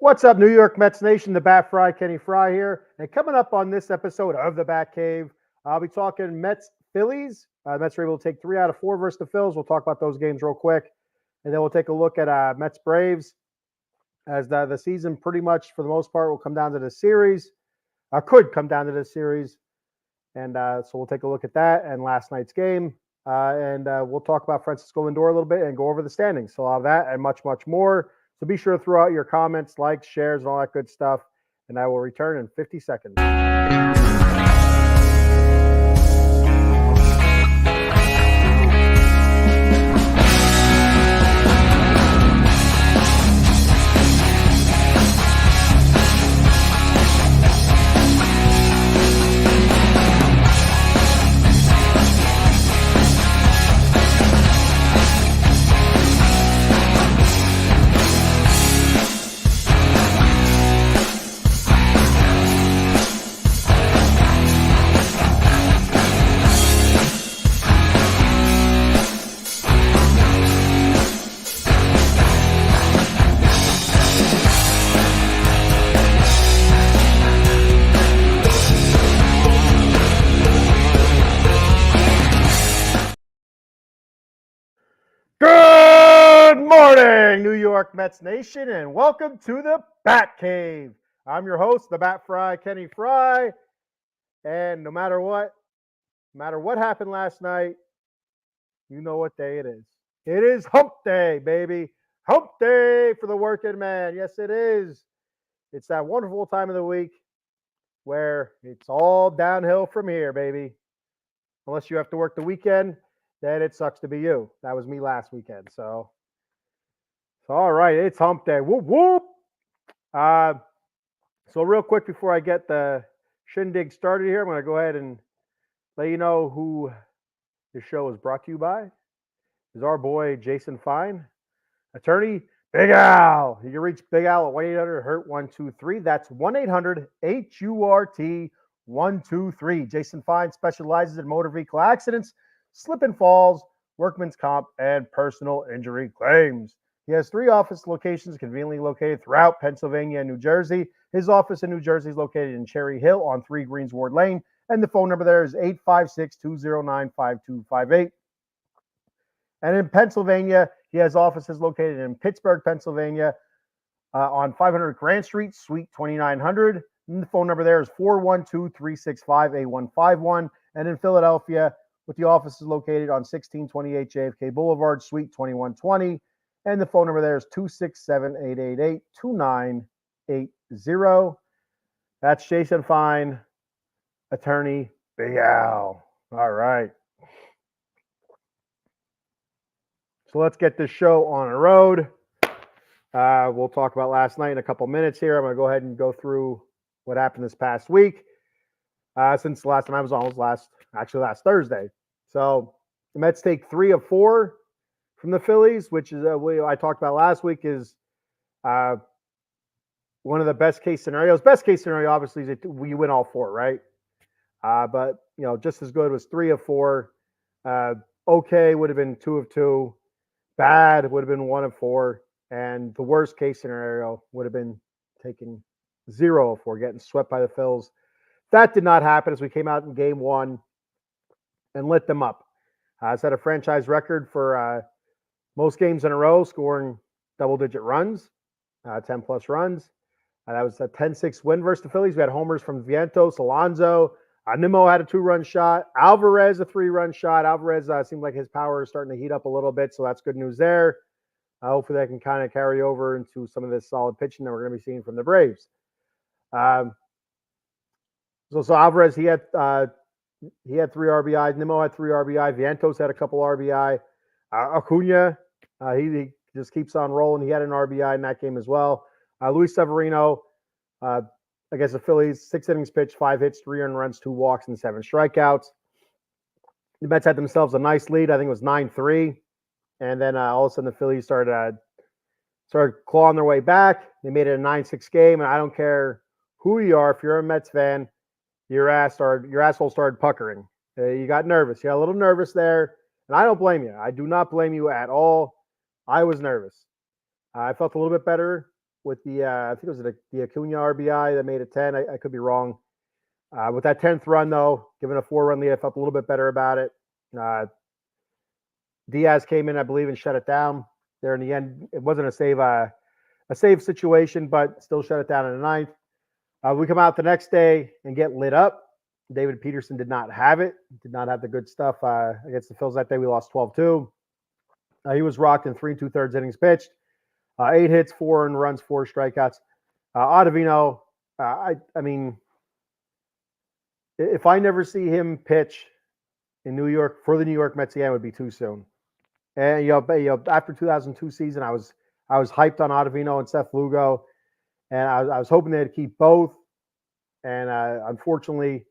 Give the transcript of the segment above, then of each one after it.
What's up, New York Mets Nation? The Bat Fry, Kenny Fry here. And coming up on this episode of the Bat Cave, I'll be talking Mets Phillies. Mets are able to take 3 out of 4 versus the Phils. We'll talk about those games real quick. And then we'll take a look at Mets Braves as the season pretty much, for the most part, will come down to the series. Could come down to this series. And so we'll take a look at that and last night's game. And we'll talk about Francisco Lindor a little bit and go over the standings. So I'll have that and much, much more. So be sure to throw out your comments, likes, shares, and all that good stuff. And I will return in 50 seconds. Good morning, New York Mets Nation, and welcome to the Bat Cave. I'm your host, the Bat Fry, Kenny Fry. And no matter what happened last night, you know what day it is. It is Hump Day, baby. Hump Day for the working man. Yes, it is. It's that wonderful time of the week where it's all downhill from here, baby. Unless you have to work the weekend, then it sucks to be you. That was me last weekend. So all right, it's Hump Day. Whoop, whoop. So real quick before I get the shindig started here, I'm going to go ahead and let you know who the show is brought to you by. Is our boy Jason Fine, attorney Big Al. You can reach Big Al at 1-800-HURT-123. That's 1-800-HURT-123. Jason Fine specializes in motor vehicle accidents, slip and falls, workman's comp, and personal injury claims. He has 3 office locations conveniently located throughout Pennsylvania and New Jersey. His office in New Jersey is located in Cherry Hill on 3 Greensward Lane, and the phone number there is 856-209-5258. And in Pennsylvania, he has offices located in Pittsburgh, Pennsylvania, on 500 Grant Street, Suite 2900. And the phone number there is 412-365-8151. And in Philadelphia, with the offices located on 1628 JFK Boulevard, Suite 2120. And the phone number there is 267-888-2980. That's Jason Fine, attorney Big Al. All right. So let's get this show on the road. We'll talk about last night in a couple minutes here. I'm going to go ahead and go through what happened this past week. Since the last time I was on was last Thursday. So the Mets take 3 of 4 from the Phillies, which is I talked about last week is one of the best case scenarios. Best case scenario, obviously, is that we win all 4, right? But just as good was 3 of 4. Okay would have been 2 of 2. Bad would have been 1 of 4. And the worst case scenario would have been taking 0 of 4, getting swept by the Phils. That did not happen as we came out in game 1 and lit them up. Set a franchise record for most games in a row, scoring double-digit runs, 10-plus runs. That was a 10-6 win versus the Phillies. We had homers from Vientos, Alonso. Nimmo had a 2-run shot. Alvarez, a 3-run shot. Alvarez seemed like his power is starting to heat up a little bit, so that's good news there. Hopefully that can kind of carry over into some of this solid pitching that we're going to be seeing from the Braves. So Alvarez, he had 3 RBIs. Nimmo had 3 RBI. Vientos had a couple RBI. Acuna, he just keeps on rolling. He had an RBI in that game as well. Luis Severino, against the Phillies, 6 innings pitched, 5 hits, 3 earned runs, 2 walks, and 7 strikeouts. The Mets had themselves a nice lead. I think it was 9-3. And then all of a sudden the Phillies started clawing their way back. They made it a 9-6 game. And I don't care who you are, if you're a Mets fan, your asshole started puckering. You got nervous. You got a little nervous there. And I don't blame you. I do not blame you at all. I was nervous. I felt a little bit better with the I think it was the Acuna RBI that made it 10. I could be wrong. With that 10th run though, given a 4-run lead, I felt a little bit better about it. Diaz came in, I believe, and shut it down. There in the end, it wasn't a save situation, but still shut it down in the 9th. We come out the next day and get lit up. David Peterson did not have it. Did not have the good stuff against the Phils that day. We lost 12-2. He was rocked in 3 2/3 innings pitched. 8 hits, 4 earned runs, 4 strikeouts. Ottavino, I mean, if I never see him pitch in New York for the New York Mets again, it would be too soon. And after 2002 season, I was hyped on Ottavino and Seth Lugo, and I was hoping they'd keep both. And unfortunately,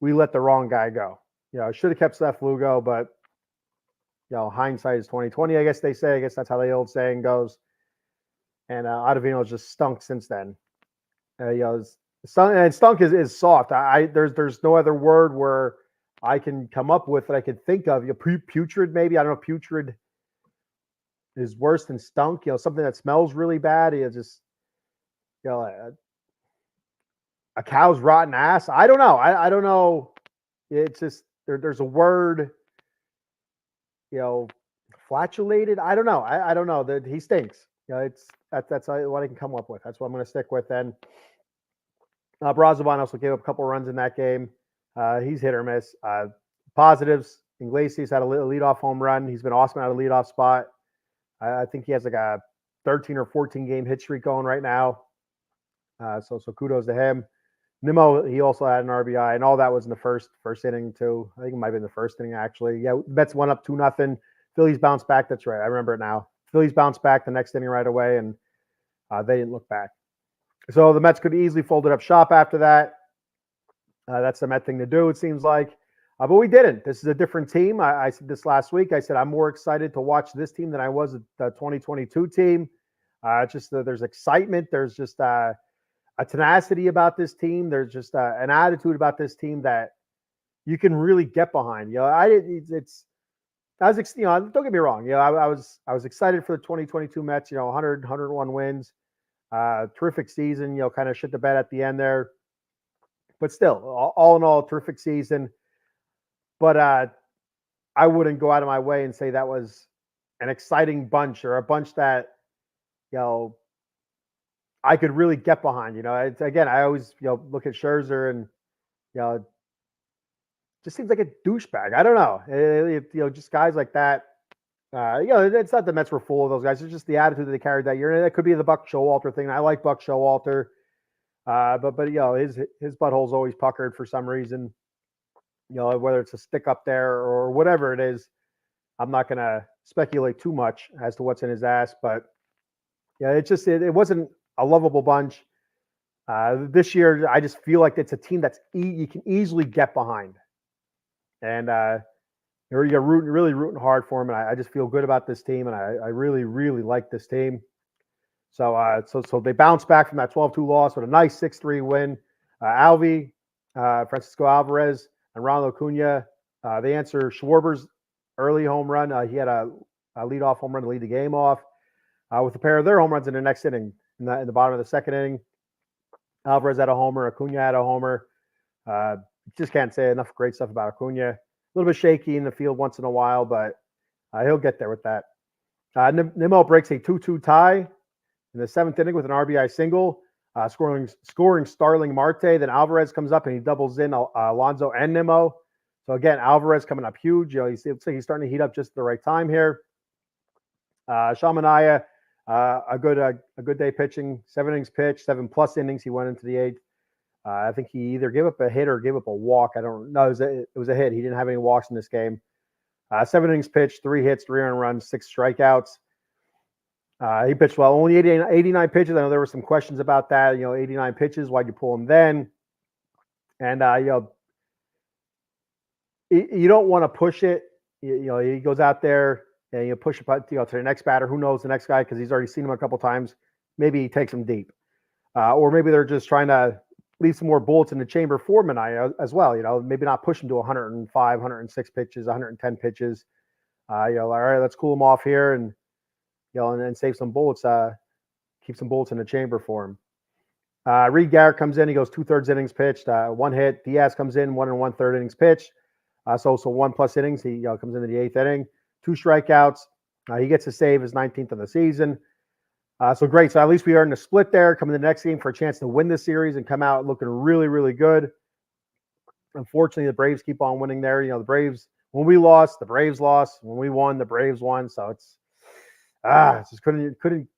we let the wrong guy go. I should have kept Seth Lugo, but hindsight is 20/20. I guess they say. I guess that's how the old saying goes. And Ottavino just stunk since then. Stunk is soft. There's no other word where I can come up with that I could think of. Putrid, maybe. I don't know. Putrid is worse than stunk. Something that smells really bad. Just a cow's rotten ass. I don't know. I don't know. It's just there's a word. Flatulated. I don't know. I don't know. He stinks. That's what I can come up with. That's what I'm going to stick with then. Brazoban also gave up a couple runs in that game. He's hit or miss. Positives. Iglesias had a leadoff home run. He's been awesome at a leadoff spot. I think he has like a 13 or 14 game hit streak going right now. So kudos to him. Nimmo, he also had an RBI, and all that was in the first inning too. I think it might have been the first inning actually. Yeah, Mets went up 2-0. Phillies bounced back. That's right. I remember it now. Phillies bounced back the next inning right away, and they didn't look back. So the Mets could easily fold it up shop after that. That's the Met thing to do, it seems like. But we didn't. This is a different team. I said this last week. I said I'm more excited to watch this team than I was the 2022 team. Just there's excitement. There's just a tenacity about this team. There's just an attitude about this team that you can really get behind. Don't get me wrong. I was excited for the 2022 Mets. 101 wins. Terrific season. Kind of shit the bed at the end there, but still, all in all, terrific season. But I wouldn't go out of my way and say that was an exciting bunch or a bunch that I could really get behind. Again, I always look at Scherzer and just seems like a douchebag. I don't know. Just guys like that. It's not the Mets were full of those guys. It's just the attitude that they carried that year. And that could be the Buck Showalter thing. I like Buck Showalter, but his butthole's always puckered for some reason. Whether it's a stick up there or whatever it is, I'm not going to speculate too much as to what's in his ass. But it wasn't a lovable bunch. This year, I just feel like it's a team that's you can easily get behind, and you're really rooting hard for them. And I just feel good about this team, and I really, really like this team. So they bounced back from that 12-2 loss with a nice 6-3 win. Alvy, Francisco Alvarez, and Ronald Acuna, they answer Schwarber's early home run. He had a leadoff home run to lead the game off. With a pair of their home runs in the next inning, in the bottom of the second inning, Alvarez had a homer, Acuna had a homer. Just can't say enough great stuff about Acuna. A little bit shaky in the field once in a while, but he'll get there with that. Nimmo breaks a 2-2 tie in the 7th inning with an RBI single, scoring Starling Marte. Then Alvarez comes up and he doubles in Alonso and Nimmo. So again, Alvarez coming up huge. It looks like he's starting to heat up just at the right time here. Shamanaya, a good day pitching. 7 innings pitched, 7+ innings. He went into the 8th. I think he either gave up a hit or gave up a walk. I don't know. It was a hit. He didn't have any walks in this game. 7 innings pitched, 3 hits, 3 earned runs, 6 strikeouts. He pitched well. Only 89 pitches. I know there were some questions about that. 89 pitches. Why'd you pull him then? And you don't want to push it. He goes out there and you push it to the next batter. Who knows the next guy because he's already seen him a couple times. Maybe he takes him deep, or maybe they're just trying to leave some more bullets in the chamber for Manaea as well. Maybe not push him to 105, 106 pitches, 110 pitches. All right, let's cool him off here and and then save some bullets. keep some bullets in the chamber for him. Reed Garrett comes in. He goes 2/3 innings pitched, 1 hit. Diaz comes in, 1 1/3 innings pitched. So 1+ innings. He comes into the 8th inning, 2 strikeouts. He gets a save, his 19th of the season. So great. So at least we earned a split there. Coming to the next game for a chance to win the series and come out looking really, really good. Unfortunately, the Braves keep on winning there. The Braves, when we lost, the Braves lost. When we won, the Braves won. So it's just couldn't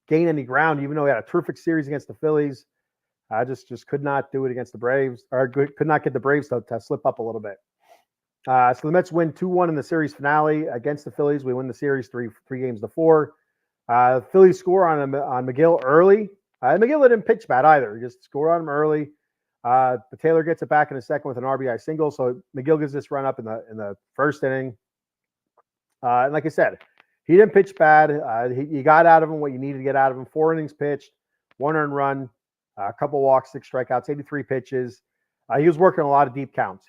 gain any ground, even though we had a terrific series against the Phillies. I just could not do it against the Braves, or could not get the Braves to slip up a little bit. So the Mets win 2-1 in the series finale against the Phillies. We win the series 3-4. Phillies score on McGill early. McGill didn't pitch bad either. He just scored on him early. But Taylor gets it back in the second with an RBI single. So McGill gets this run up in the first inning. And like I said, he didn't pitch bad. You got out of him what you needed to get out of him. 4 innings pitched, 1 earned run, a couple walks, 6 strikeouts, 83 pitches. He was working a lot of deep counts.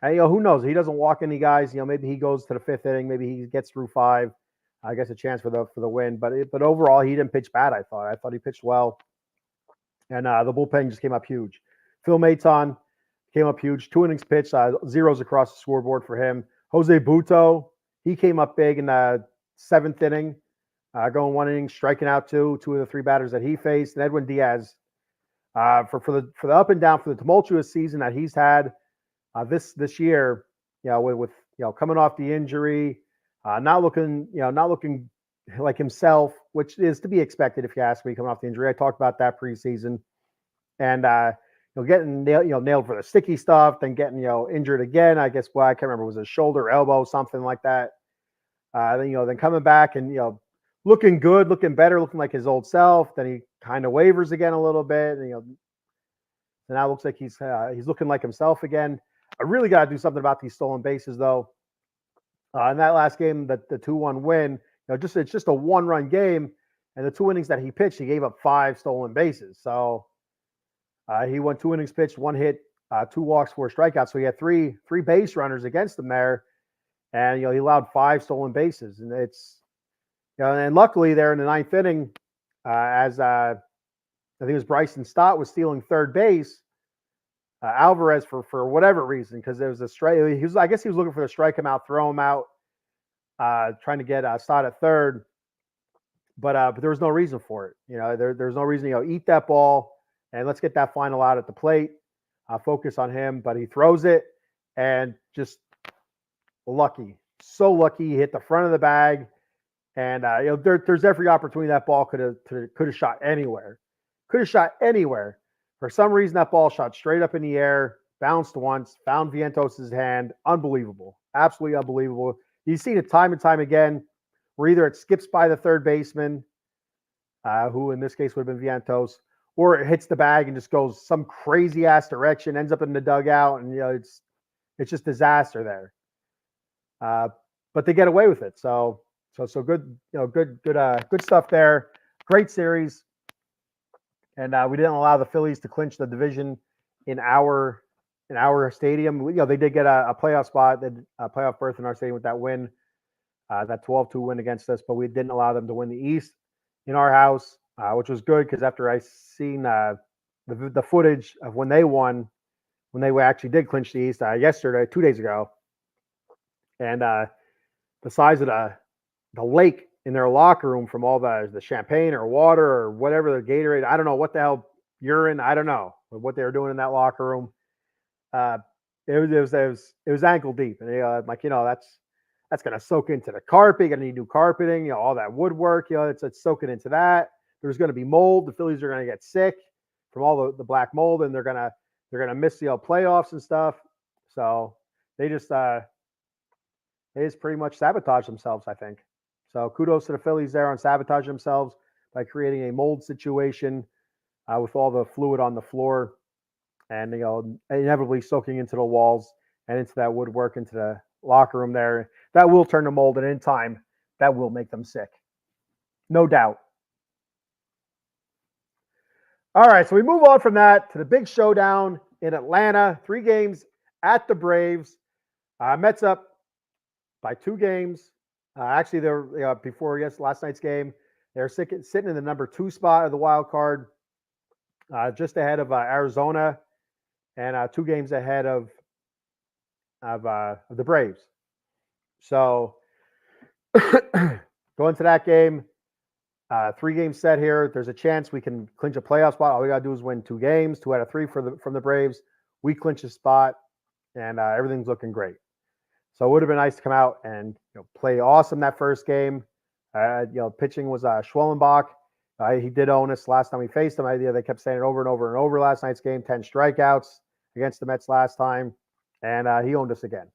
And who knows? He doesn't walk any guys. Maybe he goes to the 5th inning. Maybe he gets through 5. I guess a chance for the win. But overall, he didn't pitch bad. I thought he pitched well. And the bullpen just came up huge. Phil Maton came up huge. 2 innings pitched, 0s across the scoreboard for him. Jose Butto, he came up big in the 7th inning, going 1 inning, striking out 2 of the 3 batters that he faced. And Edwin Diaz, for the up and down, for the tumultuous season that he's had this year, with coming off the injury, not looking like himself, which is to be expected if you ask me, coming off the injury. I talked about that preseason, and getting nailed for the sticky stuff, then getting injured again. I guess I can't remember, was it shoulder, elbow, something like that. Then coming back and looking good, looking better, looking like his old self. Then he kind of wavers again a little bit, and now it looks like he's looking like himself again. I really got to do something about these stolen bases though. In that last game, the 2-1 win, it's just a 1-run game, and the 2 innings that he pitched, he gave up 5 stolen bases. So he went 2 innings pitched, 1 hit, 2 walks, 4 strikeouts. So he had three base runners against him there, and he allowed 5 stolen bases. And it's and luckily there in the 9th inning, as I think it was Bryson Stott was stealing 3rd base. Alvarez, for whatever reason, because there was a strike. I guess he was looking for the strike him out, throw him out, trying to get Stott at 3rd. But there was no reason for it. There's no reason. Eat that ball and let's get that final out at the plate. Focus on him. But he throws it and just lucky, so lucky. He hit the front of the bag, and there's every opportunity that ball could have shot anywhere. For some reason, that ball shot straight up in the air, bounced once, found Vientos' hand. Unbelievable. Absolutely unbelievable. You've seen it time and time again, where either it skips by the 3rd baseman, who in this case would have been Vientos, or it hits the bag and just goes some crazy ass direction, ends up in the dugout, and it's just disaster there. But they get away with it. So good, good stuff there. Great series. And we didn't allow the Phillies to clinch the division in our stadium. They did get a playoff spot, a playoff berth in our stadium with that win, that 12-2 win against us. But we didn't allow them to win the East in our house, which was good because after I seen the footage of when they won, when they actually did clinch the East yesterday, 2 days ago, and the size of the lake in their locker room from all the champagne or water or whatever, the Gatorade, I don't know what the hell, urine, I don't know what they were doing in that locker room. It was ankle deep, and that's going to soak into the carpet. You're going to need new carpeting, all that woodwork, it's soaking into that. There's going to be mold. The Phillies are going to get sick from all the black mold, and they're going to miss the playoffs and stuff. So they just pretty much sabotage themselves, I think. So kudos to the Phillies there on sabotaging themselves by creating a mold situation with all the fluid on the floor, and inevitably soaking into the walls and into that woodwork, into the locker room there. That will turn to mold, and in time, that will make them sick. No doubt. All right, so we move on from that to the big showdown in Atlanta. 3 games at the Braves. Mets up by 2 games. Actually, they're before last night's game. They're sitting in the number 2 spot of the wild card, just ahead of Arizona, and 2 games ahead of the Braves. So going to that game, 3 games set here. There's a chance we can clinch a playoff spot. All we got to do is win 2 games, 2 out of 3 from the Braves. We clinch a spot, and everything's looking great. So it would have been nice to come out and play awesome that first game. Pitching was Schwellenbach. He did own us last time we faced him. They kept saying it over and over and over last night's game. 10 strikeouts against the Mets last time, and he owned us again.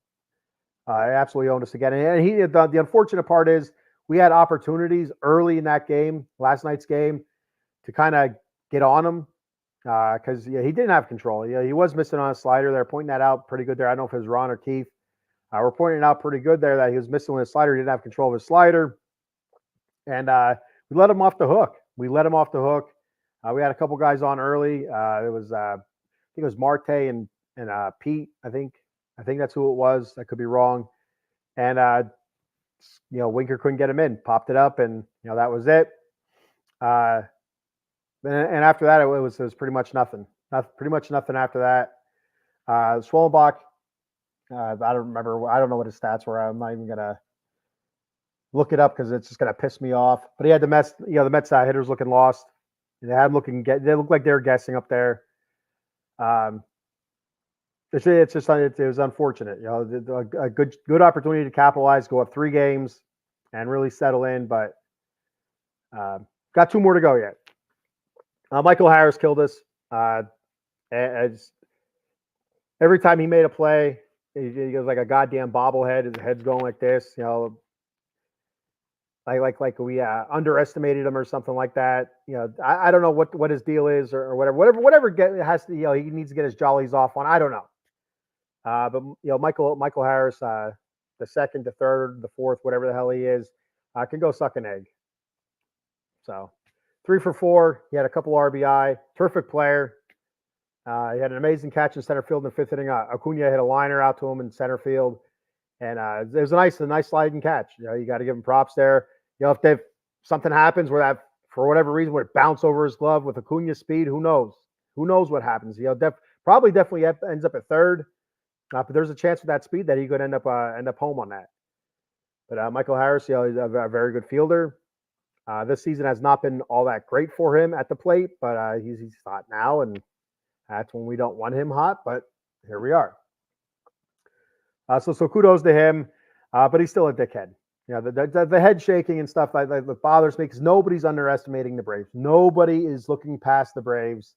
Absolutely owned us again. And the unfortunate part is we had opportunities early in that game, last night's game, to kind of get on him because he didn't have control. He was missing on a slider. They're pointing that out pretty good there. I don't know if it was Ron or Keith. We're pointing out pretty good there that he was missing with his slider. He didn't have control of his slider. And we let him off the hook. We had a couple guys on early. I think it was Marte and Pete. I think that's who it was. I could be wrong. And Winker couldn't get him in. Popped it up, and that was it. And after that, it was pretty much nothing. Pretty much nothing after that. Schwellenbach. I don't remember. I don't know what his stats were. I'm not even gonna look it up because it's just gonna piss me off. But he had the Mets. The Mets hitters looking lost. They looked like they were guessing up there. It was unfortunate. A good opportunity to capitalize, go up 3 games, and really settle in. But got 2 more to go yet. Michael Harris killed us. As every time he made a play, he goes like a goddamn bobblehead. His head's going like this. Like we underestimated him or something like that. I don't know what his deal is or whatever has to. He needs to get his jollies off on. I don't know. But Michael Harris, the second, the third, the fourth, whatever the hell he is, can go suck an egg. So 3 for 4. He had a couple RBI. Terrific player. He had an amazing catch in center field in the 5th inning. Acuna hit a liner out to him in center field, and it was a nice sliding catch. You got to give him props there. If something happens where that, for whatever reason, would bounce over his glove with Acuna's speed, who knows? Who knows what happens? Definitely ends up at third. But there's a chance with that speed that he could end up home on that. But Michael Harris, he's a very good fielder. This season has not been all that great for him at the plate, but he's hot now, and that's when we don't want him hot. But here we are. So kudos to him, but he's still a dickhead. The head shaking and stuff that bothers me because nobody's underestimating the Braves. Nobody is looking past the Braves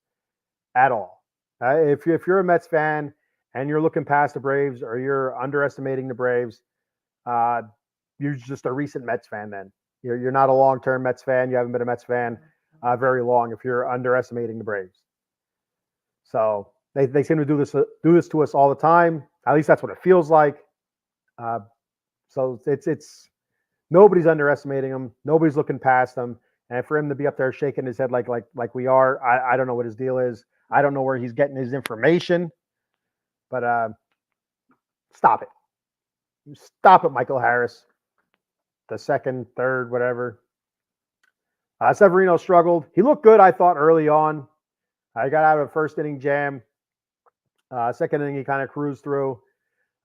at all. If you're a Mets fan and you're looking past the Braves or you're underestimating the Braves, you're just a recent Mets fan then. You're not a long-term Mets fan. You haven't been a Mets fan very long if you're underestimating the Braves. So they seem to do this to us all the time. At least that's what it feels like. So it's nobody's underestimating him. Nobody's looking past him. And for him to be up there shaking his head like we are, I don't know what his deal is. I don't know where he's getting his information. But stop it. Stop it, Michael Harris. The second, third, whatever. Severino struggled. He looked good, I thought, early on. I got out of a first inning jam. Second inning, he kind of cruised through.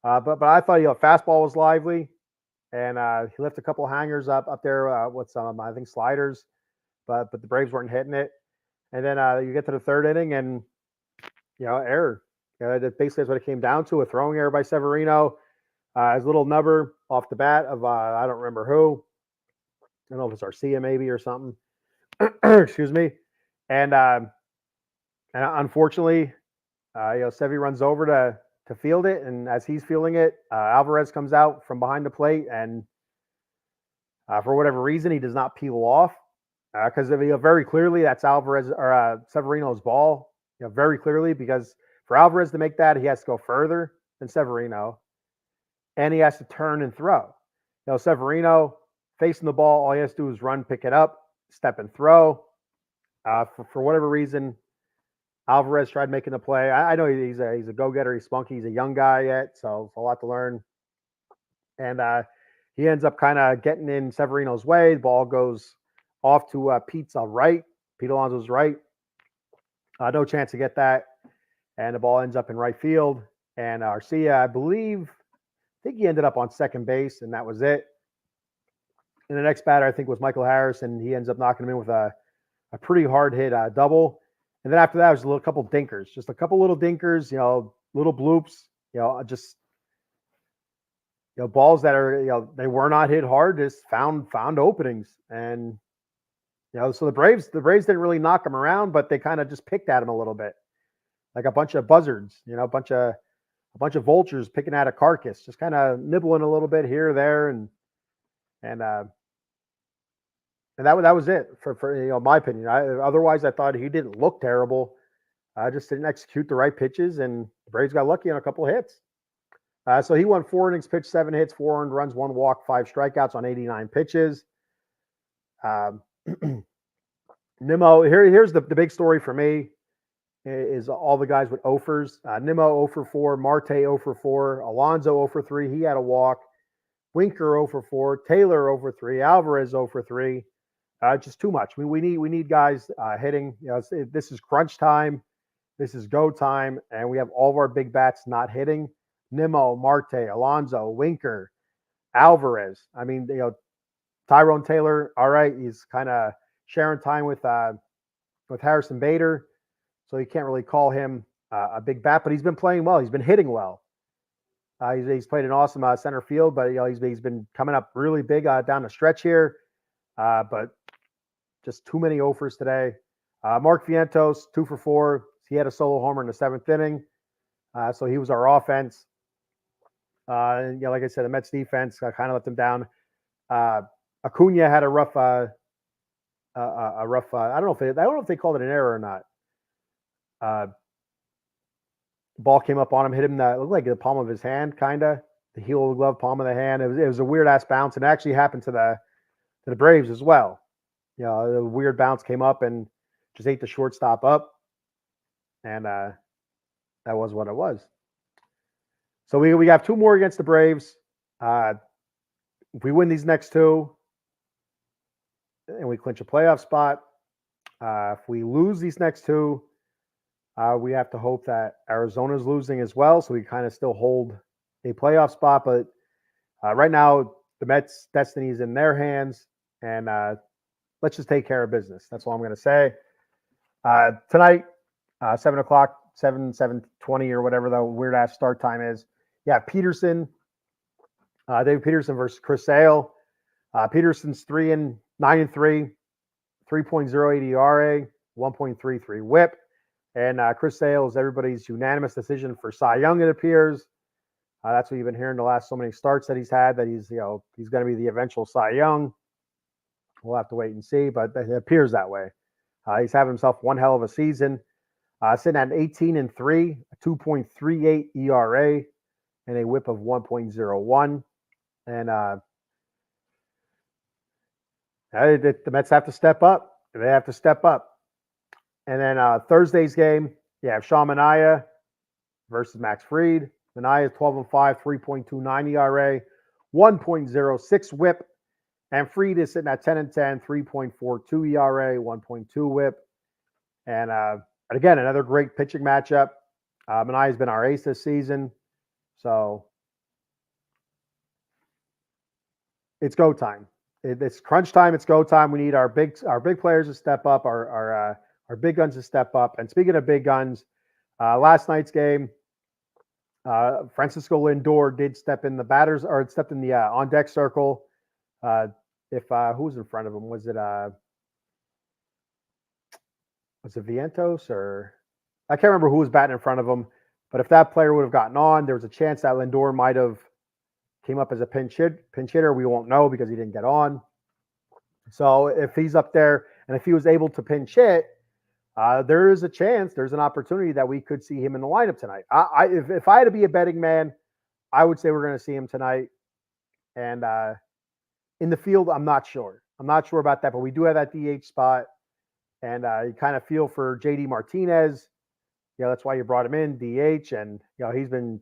But I thought fastball was lively. And he left a couple hangers up there with some, I think, sliders. But the Braves weren't hitting it. And then you get to the third inning and, error. That basically is what it came down to, a throwing error by Severino. His little nubber off the bat of, I don't remember who. I don't know if it's Arcia maybe or something. Excuse me. And unfortunately, Sevy runs over to field it. And as he's fielding it, Alvarez comes out from behind the plate. And for whatever reason, he does not peel off. Because very clearly that's Alvarez or Severino's ball. Very clearly, because for Alvarez to make that, he has to go further than Severino. And he has to turn and throw. Severino facing the ball, all he has to do is run, pick it up, step and throw. For whatever reason, Alvarez tried making the play. I know he's a go-getter. He's spunky. He's a young guy yet, so it's a lot to learn. And he ends up kind of getting in Severino's way. The ball goes off to Pete's right. Pete Alonso's right. No chance to get that. And the ball ends up in right field. And Arcia, I think he ended up on second base, and that was it. And the next batter, I think, was Michael Harris, and he ends up knocking him in with a pretty hard hit double. And then after that, it was a couple dinkers, just a couple little dinkers, little bloops, just balls that are, they were not hit hard, just found openings. And so the Braves didn't really knock him around, but they kind of just picked at him a little bit, like a bunch of buzzards, a bunch of vultures picking at a carcass, just kind of nibbling a little bit here or there, and that was it for my opinion. Otherwise, I thought he didn't look terrible. I just didn't execute the right pitches, and the Braves got lucky on a couple of hits. So he won 4 innings, pitched 7 hits, 4 earned runs, 1 walk, 5 strikeouts on 89 pitches. Nimmo, here's the big story for me is all the guys with offers. Nimmo 0 for 4, Marte 0 for 4, Alonso 0 for 3. He had a walk. Winker 0 for 4, Taylor 0 for 3, Alvarez 0 for 3. Just too much. We need guys hitting. This is crunch time. This is go time, and we have all of our big bats not hitting. Nimmo, Marte, Alonso, Winker, Alvarez. I mean, Tyrone Taylor. All right, he's kind of sharing time with Harrison Bader, so you can't really call him a big bat. But he's been playing well. He's been hitting well. He's played an awesome center field, but he's been coming up really big down the stretch here. But just too many offers today. Mark Vientos 2 for 4. He had a solo homer in the 7th inning, so he was our offense. Like I said, the Mets defense kind of let them down. Acuna had a rough. I don't know if they called it an error or not. Ball came up on him, hit him. It looked like the palm of his hand, kind of the heel of the glove, palm of the hand. It was a weird ass bounce, and it actually happened to the Braves as well. The weird bounce came up and just ate the shortstop up, and that was what it was. So we have 2 more against the Braves. If we win these next 2, and we clinch a playoff spot, if we lose these next 2, we have to hope that Arizona's losing as well, so we kind of still hold a playoff spot. But right now, the Mets' destiny is in their hands, and let's just take care of business. That's all I'm going to say. Tonight, 7 o'clock, 7:20 or whatever the weird-ass start time is. Yeah, Peterson, David Peterson versus Chris Sale. Peterson's 9-3, 3.08 ERA, 1.33 WHIP. And Chris Sale is everybody's unanimous decision for Cy Young, it appears. That's what you've been hearing the last so many starts that he's had, that he's going to be the eventual Cy Young. We'll have to wait and see, but it appears that way. He's having himself one hell of a season. Sitting at 18-3, a 2.38 ERA, and a WHIP of 1.01. And the Mets have to step up. They have to step up. And then Thursday's game, you have Sean Manaea versus Max Fried. Manaea is 12-5, 3.29 ERA, 1.06 WHIP. And Fried is sitting at 10-10, 3.42 ERA, 1.2 WHIP. And again, another great pitching matchup. Manaea's been our ace this season. So it's go time. It's crunch time. It's go time. We need our big players to step up, our big guns to step up. And speaking of big guns, last night's game, Francisco Lindor did step in the batters, or stepped in the on deck circle. Who was in front of him? Was it Vientos, or I can't remember who was batting in front of him. But if that player would have gotten on, there was a chance that Lindor might have came up as a pinch hitter. We won't know because he didn't get on. So if he's up there and if he was able to pinch hit, there is a chance, there's an opportunity that we could see him in the lineup tonight. If I had to be a betting man, I would say we're going to see him tonight. And in the field, I'm not sure. I'm not sure about that, but we do have that DH spot. And you kind of feel for JD Martinez. That's why you brought him in, DH. And, he's been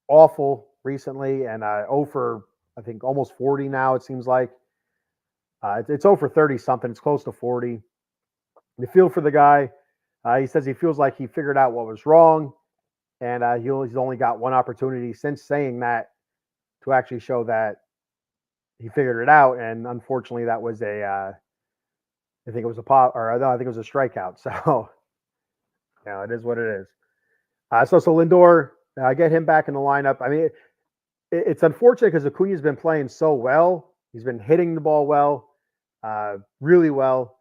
awful recently, and 0 for, I think, almost 40 now, it seems like. It's over 30 something. It's close to 40. You feel for the guy. He says he feels like he figured out what was wrong, and he's only got one opportunity since saying that to actually show that he figured it out. And unfortunately, that was I think it was a pop, or no, I think it was a strikeout. So, it is what it is. So Lindor, get him back in the lineup. I mean, it's unfortunate because Acuna's been playing so well. He's been hitting the ball well, really well.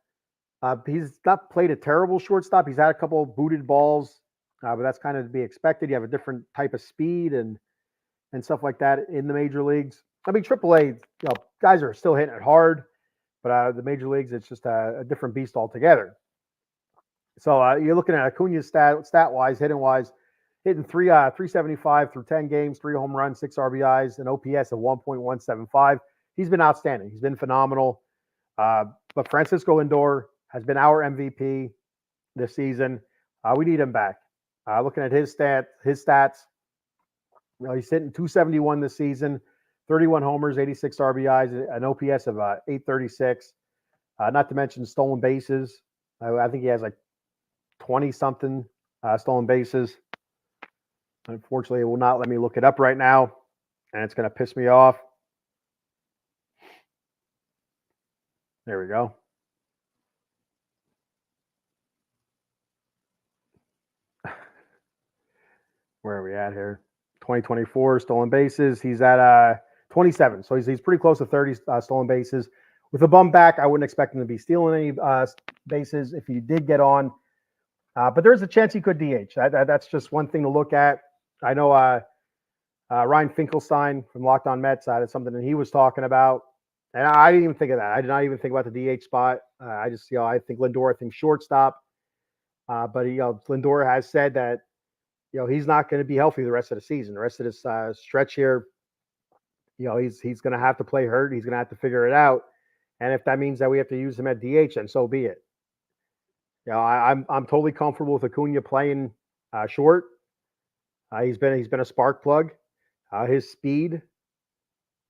He's not played a terrible shortstop. He's had a couple of booted balls, but that's kind of to be expected. You have a different type of speed and stuff like that in the major leagues. I mean, AAA, guys are still hitting it hard, but the major leagues, it's just a different beast altogether. So you're looking at Acuna's stat wise, hitting wise, hitting 375 through 10 games, 3 home runs, 6 RBIs, an OPS of 1.175. He's been outstanding. He's been phenomenal. But Francisco Lindor has been our MVP this season. We need him back. Looking at his stats, he's hitting 271 this season, 31 homers, 86 RBIs, an OPS of 836. Not to mention stolen bases. I think he has like 20 something stolen bases. Unfortunately, it will not let me look it up right now, and it's going to piss me off. There we go. Where are we at here? 2024 stolen bases. He's at 27, so he's pretty close to 30 stolen bases. With a bum back, I wouldn't expect him to be stealing any bases if he did get on. But there's a chance he could DH. That's just one thing to look at. I know Ryan Finkelstein from Locked On Mets, that's something that he was talking about. And I didn't even think of that. I did not even think about the DH spot. I just, I think Lindor, I think shortstop. But Lindor has said that, he's not going to be healthy the rest of the season. The rest of this stretch here, he's going to have to play hurt. He's going to have to figure it out. And if that means that we have to use him at DH, then so be it. I'm totally comfortable with Acuna playing short. He's been a spark plug. His speed,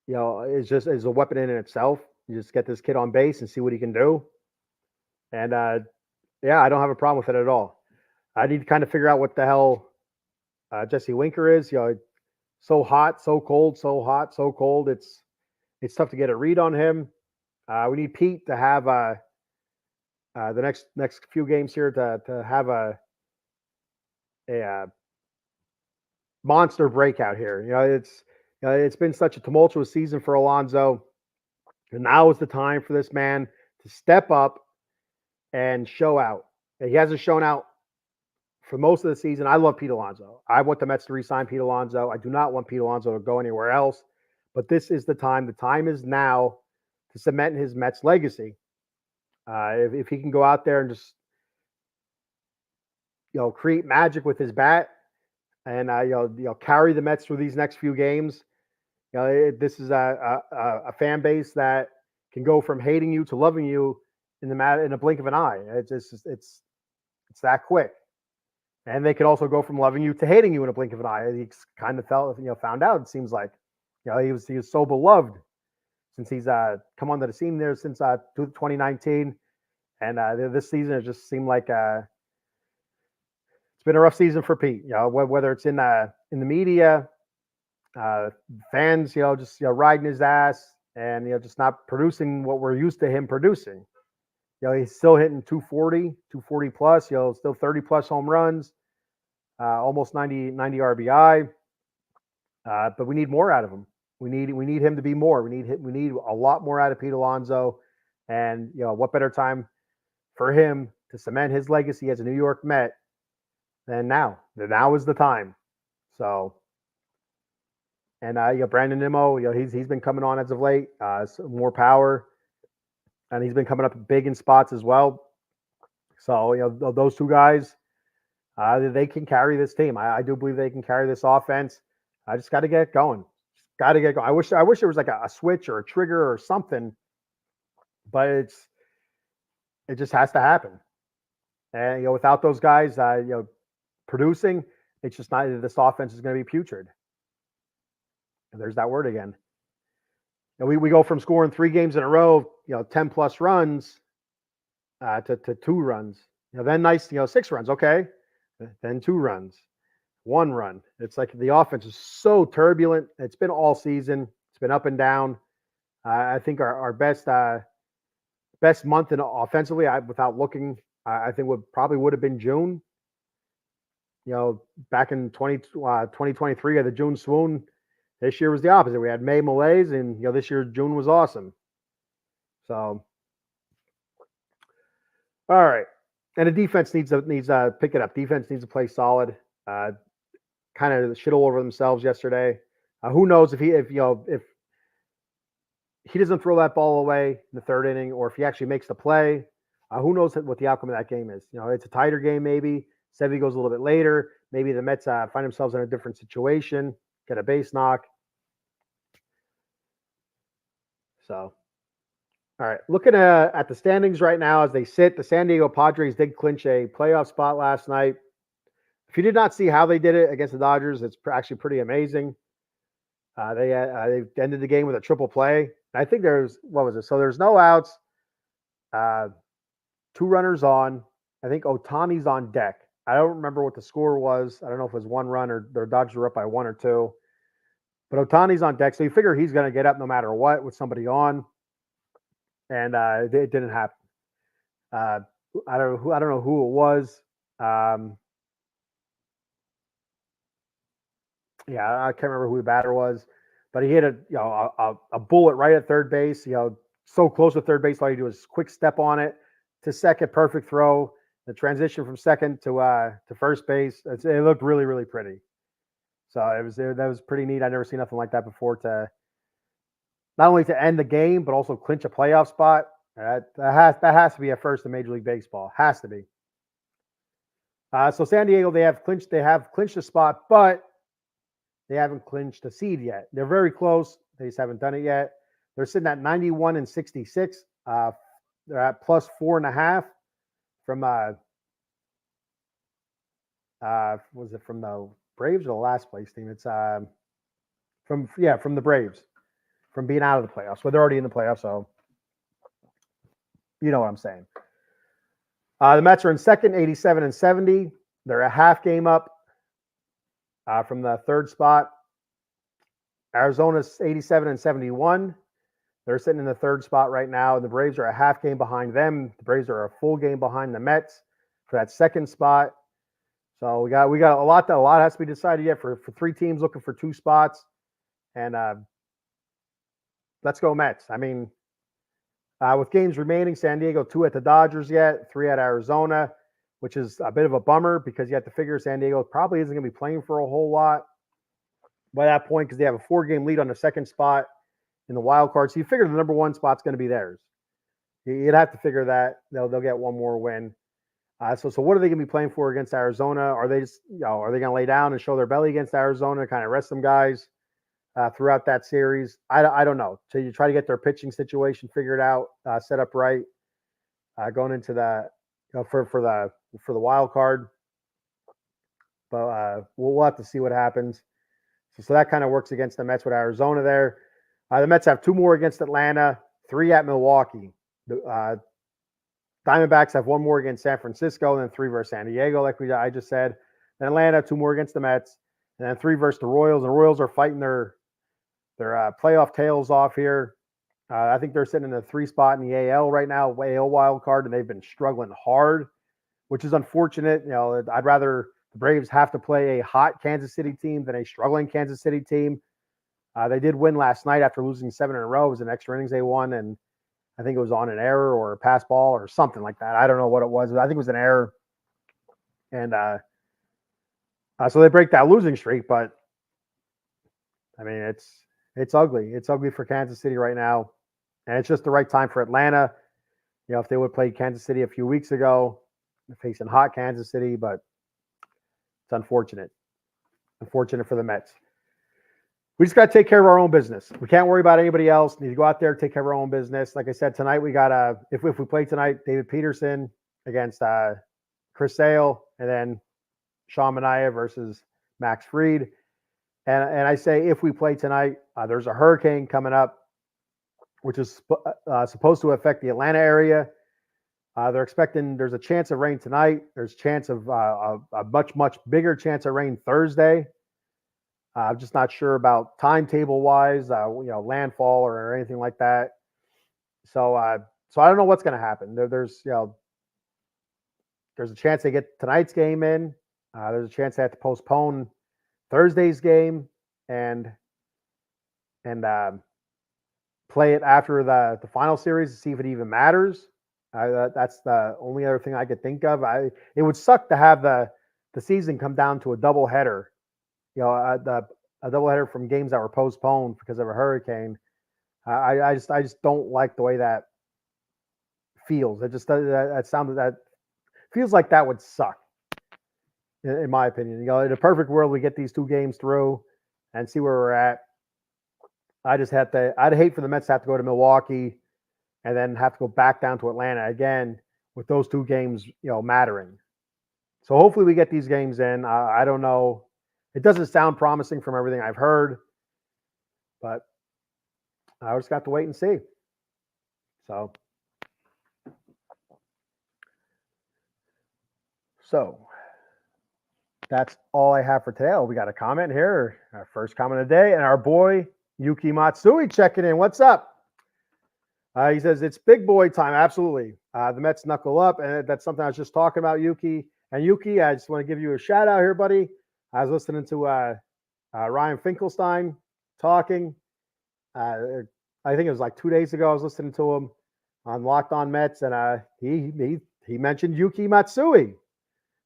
is a weapon in itself. You just get this kid on base and see what he can do. And I don't have a problem with it at all. I need to kind of figure out what the hell Jesse Winker is. So hot, so cold, so hot, so cold. It's tough to get a read on him. We need Pete to have the next few games here to have a monster breakout here. It's been such a tumultuous season for Alonso, and now is the time for this man to step up and show out. He hasn't shown out for most of the season. I love Pete Alonso. I want the Mets to re-sign Pete Alonso. I do not want Pete Alonso to go anywhere else. But this is the time. The time is now to cement his Mets legacy. If he can go out there and just create magic with his bat and carry the Mets through these next few games, this is a fan base that can go from hating you to loving you in a blink of an eye. It's that quick. And they could also go from loving you to hating you in a blink of an eye. He kind of found out. It seems like he was so beloved since he's come onto the scene there since 2019, and this season it just seemed like it's been a rough season for Pete. Whether it's in the media, fans, just riding his ass and just not producing what we're used to him producing. He's still hitting 240 plus. Still 30 plus home runs, almost 90 RBI. But we need more out of him. We need him to be more. We need a lot more out of Pete Alonso. And what better time for him to cement his legacy as a New York Met than now? Now is the time. So, and Brandon Nimmo, he's been coming on as of late. More power, and he's been coming up big in spots as well. So those two guys, they can carry this team. I do believe they can carry this offense. I just got to get going. Got to get going. I wish there was like a switch or a trigger or something, but it just has to happen. And without those guys, producing, it's just not. This offense is going to be putrid. And there's that word again. We go from scoring 3 games in a row, 10 plus runs to 2 runs. Then nice, 6 runs. Okay. Then 2 runs, 1 run. It's like the offense is so turbulent. It's been all season. It's been up and down. I think our best month in offensively, without looking, I think would have been June. Back in 2023, the June swoon. This year was the opposite. We had May malaise, and this year June was awesome. So, all right, and the defense needs to pick it up. Defense needs to play solid. Kind of shit all over themselves yesterday. Who knows if he doesn't throw that ball away in the 3rd inning, or if he actually makes the play. Who knows what the outcome of that game is? It's a tighter game maybe. Sevy goes a little bit later. Maybe the Mets find themselves in a different situation, get a base knock. So, all right. Looking at the standings right now as they sit, the San Diego Padres did clinch a playoff spot last night. If you did not see how they did it against the Dodgers, it's actually pretty amazing. They ended the game with a triple play. I think so there's no outs, 2 runners on. I think Ohtani's on deck. I don't remember what the score was. I don't know if it was 1 run or the Dodgers were up by 1 or 2. But Ohtani's on deck, so you figure he's going to get up no matter what with somebody on. And it didn't happen. I don't know who it was. Yeah, I can't remember who the batter was, but he hit a bullet right at third base. So close to third base, all you do is quick step on it to second, perfect throw. The transition from second to first base, it looked really, really pretty. So that was pretty neat. I've never seen nothing like that before. To not only to end the game, but also clinch a playoff spot. That has to be a first in Major League Baseball. Has to be. So San Diego, they have clinched a spot, but they haven't clinched a seed yet. They're very close. They just haven't done it yet. They're sitting at 91 and 66. They're at plus 4.5 from was it from the Braves or the last place team? It's from the Braves, from being out of the playoffs. Well, they're already in the playoffs, so you know what I'm saying. The Mets are in second, 87 and 70. They're a half game up from the 3rd spot. Arizona's 87 and 71. They're sitting in the 3rd spot right now. The Braves are a half game behind them. The Braves are a full game behind the Mets for that 2nd spot. So we got a lot has to be decided yet for 3 teams looking for 2 spots. And let's go Mets. I mean, with games remaining, San Diego 2 at the Dodgers yet, 3 at Arizona, which is a bit of a bummer because you have to figure San Diego probably isn't going to be playing for a whole lot by that point because they have a 4-game lead on the 2nd spot in the wild card. So you figure the number 1 spot's going to be theirs. You'd have to figure that they'll get one more win. So what are they going to be playing for against Arizona? Are they just are they going to lay down and show their belly against Arizona, kind of rest some guys throughout that series? I don't know. So you try to get their pitching situation figured out, set up right, going into the for the wild card. But we'll have to see what happens. So that kind of works against the Mets with Arizona there. The Mets have 2 more against Atlanta, 3 at Milwaukee. The Diamondbacks have 1 more against San Francisco, and then 3 versus San Diego, like I just said. Then Atlanta, 2 more against the Mets, and then 3 versus the Royals. The Royals are fighting their playoff tails off here. I think they're sitting in the 3 spot in the AL right now, AL wild card, and they've been struggling hard, which is unfortunate. I'd rather the Braves have to play a hot Kansas City team than a struggling Kansas City team. They did win last night after losing 7 in a row. It was in extra innings they won, and I think it was on an error or a pass ball or something like that. I don't know what it was. I think it was an error. And so they break that losing streak, but I mean, it's ugly. It's ugly for Kansas City right now. And it's just the right time for Atlanta. If they would play Kansas City a few weeks ago, they're facing hot Kansas City, but it's unfortunate. Unfortunate for the Mets. We just got to take care of our own business. We can't worry about anybody else. We need to go out there, take care of our own business. Like I said, tonight we got if we play tonight, David Peterson against Chris Sale, and then Sean Manaea versus Max Fried. And I say if we play tonight, there's a hurricane coming up which is supposed to affect the Atlanta area. They're expecting there's a chance of rain tonight. There's a chance of a much bigger chance of rain Thursday. I'm just not sure about timetable wise, landfall or anything like that. So I don't know what's going to happen. There's a chance they get tonight's game in. There's a chance they have to postpone Thursday's game and play it after the final series to see if it even matters. That's the only other thing I could think of. It would suck to have the season come down to a doubleheader. A doubleheader from games that were postponed because of a hurricane. I just don't like the way that feels. It just that feels like that would suck, in my opinion. In a perfect world, we get these two games through and see where we're at. I'd hate for the Mets to have to go to Milwaukee and then have to go back down to Atlanta again with those two games, mattering. So hopefully we get these games in. I don't know. It doesn't sound promising from everything I've heard, but I just got to wait and see. So that's all I have for today. We got a comment here, our first comment of the day, and our boy Yuki Matsui checking in. What's up? He says it's big boy time. Absolutely. The Mets knuckle up, and that's something I was just talking about, Yuki. And Yuki, I just want to give you a shout out here, buddy. I was listening to Ryan Finkelstein talking. I think it was like 2 days ago. I was listening to him on Locked On Mets, and he mentioned Yuki Matsui.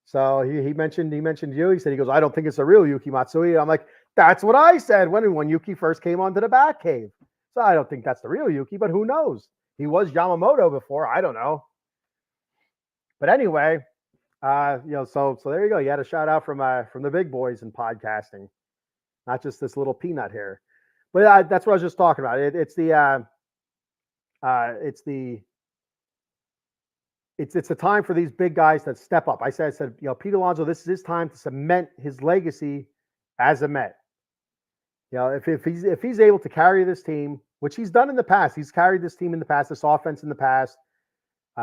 So he mentioned you. He said, he goes, I don't think it's a real Yuki Matsui. I'm like, that's what I said when Yuki first came onto the Batcave. So I don't think that's the real Yuki, but who knows? He was Yamamoto before. I don't know. But anyway, so there you go. You had a shout out from the big boys in podcasting, not just this little peanut here. But that's what I was just talking about. It's the time for these big guys to step up. I said, Pete Alonso, this is his time to cement his legacy as a Met. If he's able to carry this team, which he's done in the past, he's carried this team in the past, this offense in the past.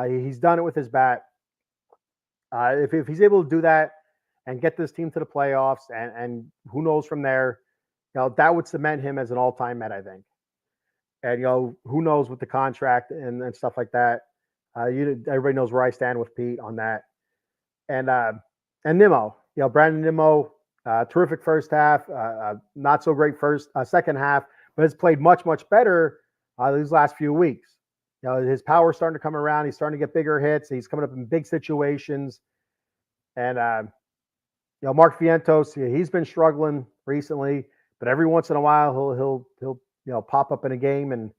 He's done it with his bat. If he's able to do that and get this team to the playoffs, and who knows from there, that would cement him as an all-time Met, I think. And who knows with the contract and stuff like that. Everybody knows where I stand with Pete on that. And Nimmo, Brandon Nimmo, terrific first half, not so great second half, but has played much better these last few weeks. His power's starting to come around. He's starting to get bigger hits. He's coming up in big situations. And Mark Vientos, he's been struggling recently, but every once in a while he'll pop up in a game and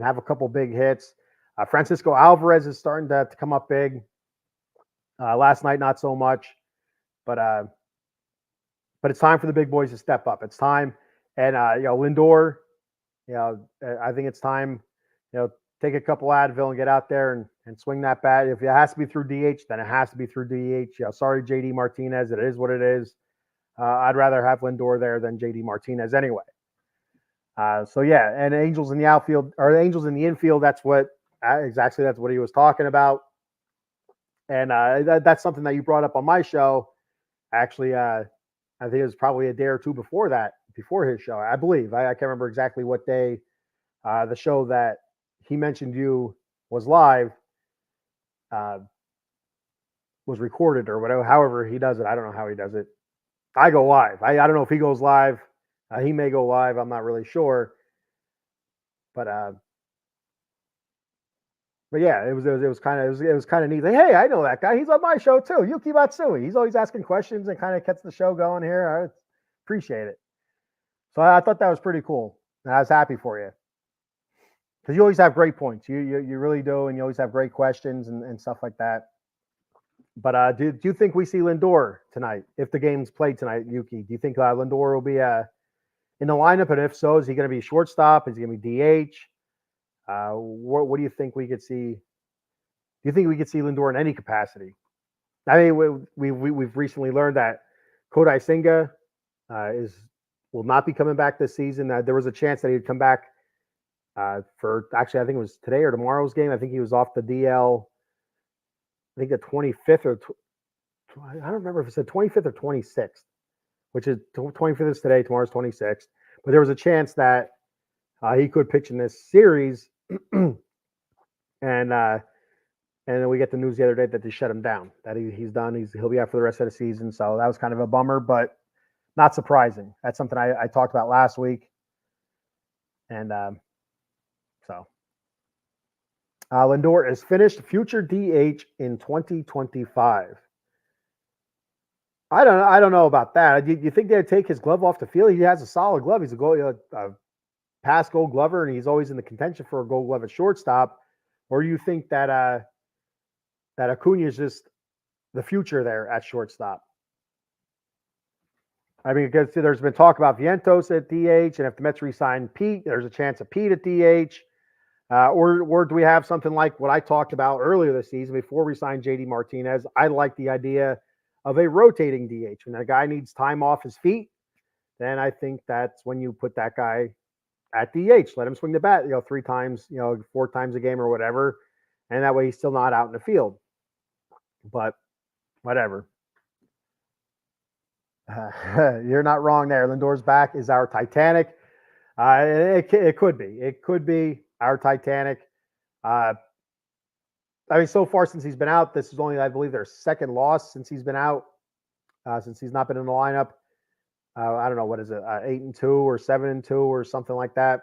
have a couple big hits. Francisco Alvarez is starting to come up big. Last night, not so much, but it's time for the big boys to step up. It's time, and Lindor, I think it's time. Take a couple Advil and get out there and swing that bat. If it has to be through DH, then it has to be through DH. Sorry, JD Martinez, it is what it is. I'd rather have Lindor there than JD Martinez anyway. And Angels in the outfield or Angels in the infield. That's what he was talking about. And that's something that you brought up on my show. Actually, I think it was probably a day or two before his show, I believe. I can't remember exactly what day the show that he mentioned you was live, was recorded or whatever. However he does it, I don't know how he does it. I go live. I don't know if he goes live. He may go live. I'm not really sure. But yeah, it was kind of neat. Like, hey, I know that guy. He's on my show too, Yuki Matsui. He's always asking questions and kind of gets the show going here. I appreciate it. So I thought that was pretty cool. And I was happy for you because you always have great points. You really do, and you always have great questions and stuff like that. But do you think we see Lindor tonight if the game's played tonight, Yuki? Do you think Lindor will be in the lineup? And if so, is he going to be shortstop? Is he going to be DH? What do you think we could see? Do you think we could see Lindor in any capacity? I mean, we've recently learned that Kodai Senga will not be coming back this season. There was a chance that he'd come back For actually, I think it was today or tomorrow's game. I think he was off the DL. I think the 25th or I don't remember if it said 25th or 26th, which is 25th is today. Tomorrow's 26th. But there was a chance that he could pitch in this series, and then we get the news the other day that they shut him down. That he's done. He'll be out for the rest of the season. So that was kind of a bummer, but not surprising. That's something I talked about last week, and so. Lindor is finished future DH in 2025. I don't know about that. You think they'd take his glove off the field? He has a solid glove. He's a past Gold Glover, and he's always in the contention for a Gold Glove at shortstop. Or you think that that Acuna is just the future there at shortstop? I mean, because there's been talk about Vientos at DH, and if the Mets re-sign Pete, there's a chance of Pete at DH. Or do we have something like what I talked about earlier this season before we signed JD Martinez? I like the idea of a rotating DH. When a guy needs time off his feet, then I think that's when you put that guy at DH. Let him swing the bat, 3 times, 4 times a game or whatever. And that way he's still not out in the field. But whatever. You're not wrong there. Lindor's back is our Titanic. It could be. It could be our Titanic. I mean, so far since he's been out, this is only, I believe, their second loss since he's been out, since he's not been in the lineup. I don't know, what is it, 8-2 or 7-2 or something like that.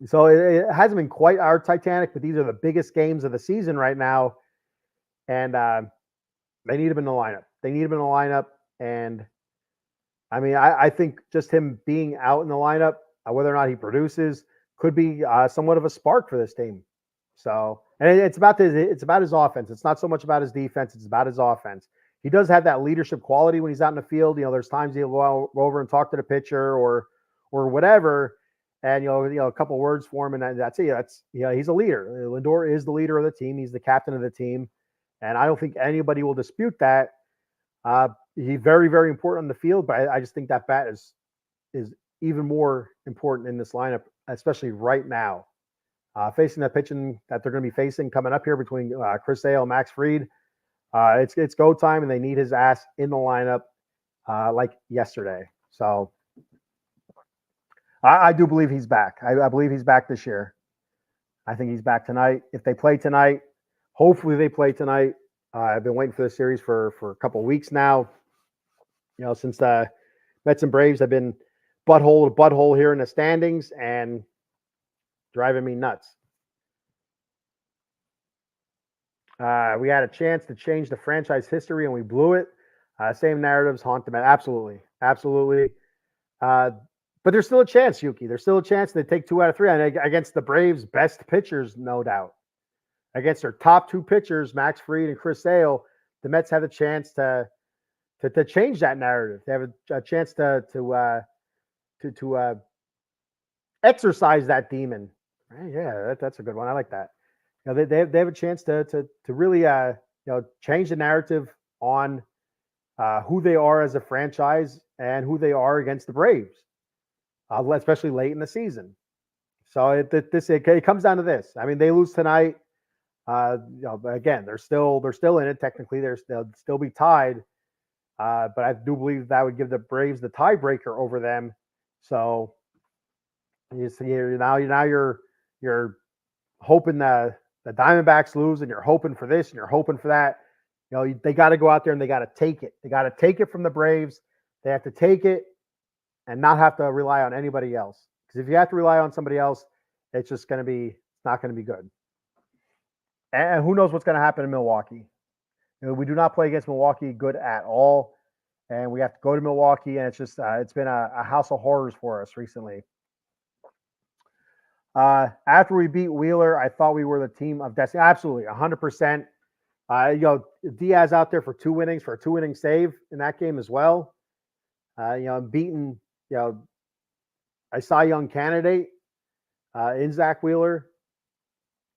So it hasn't been quite our Titanic, but these are the biggest games of the season right now, and they need him in the lineup. They need him in the lineup, and I mean, I think just him being out in the lineup, whether or not he produces, could be somewhat of a spark for this team. So, and it's about his offense. It's not so much about his defense. It's about his offense. He does have that leadership quality when he's out in the field. There's times he'll go over and talk to the pitcher or whatever, and a couple words for him, and that's it. He's a leader. Lindor is the leader of the team. He's the captain of the team, and I don't think anybody will dispute that. He's very, very important on the field, but I just think that bat is even more important in this lineup, especially right now. Facing that pitching that they're going to be facing coming up here between Chris Sale and Max Fried, it's go time, and they need his ass in the lineup like yesterday. So I do believe he's back. I believe he's back this year. I think he's back tonight. If they play tonight, hopefully they play tonight. I've been waiting for this series for a couple of weeks now. Since the Mets and Braves have been butthole to butthole here in the standings and driving me nuts. We had a chance to change the franchise history and we blew it. Same narratives haunt them. Absolutely. Absolutely. But there's still a chance, Yuki. There's still a chance they take 2 out of 3 against the Braves' best pitchers, no doubt. Against their top 2 pitchers, Max Fried and Chris Sale, the Mets have a chance to change that narrative. They have a chance to exercise that demon. Yeah, that's a good one. I like that. They have a chance to really change the narrative on who they are as a franchise and who they are against the Braves, especially late in the season. So it comes down to this. I mean, they lose tonight. Again, they're still in it. Technically, they'll still be tied. But I do believe that would give the Braves the tiebreaker over them. So now you're hoping the Diamondbacks lose, and you're hoping for this and you're hoping for that. They got to go out there and they got to take it. They got to take it from the Braves. They have to take it and not have to rely on anybody else. Because if you have to rely on somebody else, it's just not going to be good. And who knows what's going to happen in Milwaukee. We do not play against Milwaukee good at all. And we have to go to Milwaukee, and it's just it's been a house of horrors for us recently. After we beat Wheeler, I thought we were the team of destiny. Absolutely, 100%. Diaz out there for 2 innings, for a 2-inning save in that game as well. Beating, a Cy Young candidate in Zach Wheeler.